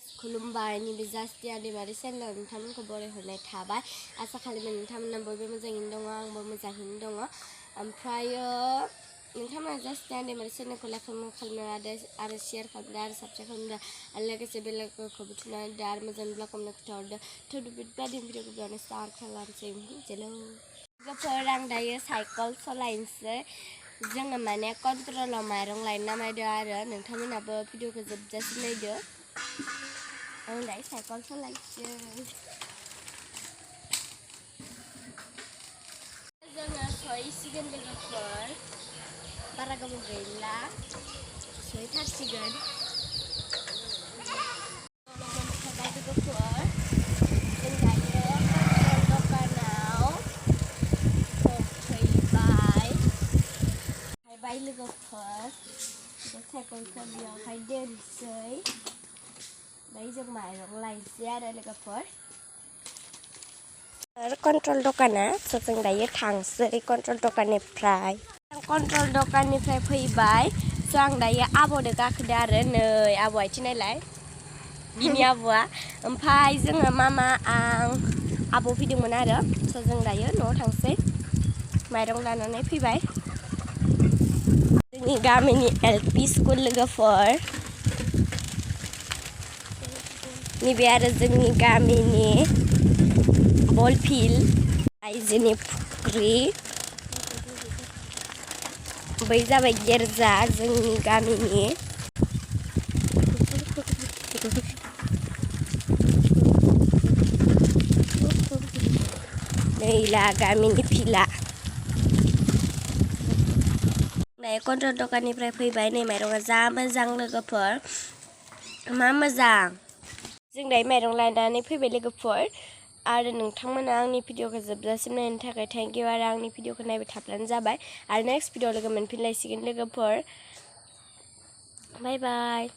खुलुमबाय नैबे jastina.daimary चेनेलाव नोंथांमोनखौ बरायहरनाय थाबाय आसा खालामो नोंथांमोना बयबो मोजाङैनो दङ आंबो मोजाङैनो दङ ओमफ्रायो नोंथांमोना jastina.daimary चेनेलखौ लाइक खालामनो आरो शेयार खालामदो आरो साबस्क्राइब खालामदो आरो लोगोसे बेलखौबो थुनानै दोनदो आरो मोजांब्ला कमेन्ट खोन्थाहरदो थ' बेबायदि भिडिअखौ बेयावनो स्टार्ट खालामसै हेलौ लोगोफोर आं दायो साइकेल सालायनोसै जोङो माने कन्ट्रलाव माइरं लायनो नामायदो आरो नोंथांमोनाबो भिडिअखौ जोबजासिम नायदो आं दायो साइकेल सालायनोसै जोङो सहैसिगोन लोगोफोर बारा गोबाव गैला सहैथारसिगोन लोगोफोर जों दायो दखानाव सफैबाय लोगोफोर साइकेलखौ बेयावहाय दोनसै ओमफ्राय जों माइरं लायनोसै आरो लोगोफोर कन्ट्रल दखाना स' जों दायो थांसै कन्ट्रल दखाननिफ्राय फैबाय स' आं दायो आब'दो गाखोदो आरो नै आब' आथिं नायलाय बिनि आब'आ ओमफ्राय जोङो मामा आं आब' फैदोंमोन आरो स' जों दायो न'आव थांसै माइरं लानानै फैबाय जोंनि गामिनि LP स्कुल लोगोफोर नैबे आरो जोंनि गामिनि बल फिल्ड आइजोनि फुख्रि बै जाबाय गिर्जा जोंनि गामिनि नैला गामिनि फिला कन्ट्रल दखाननिफ्राय फैबाय नै माइरंआ जा मोजां लोगोफोर मा मोजां जों दायो माइरं लानानै फैबाय लोगोफोर आरो नोंथांमोना आंनि भिडिअखौ जोबजासिम नायनो थाखाय थेंक इउ आरो आंनि भिडिअखौ नायबाय थाब्लानो जाबाय आरो नेक्स्ट भिडिअ लोगो मोनफिनलायसिगोन लोगोफोर बाय बाय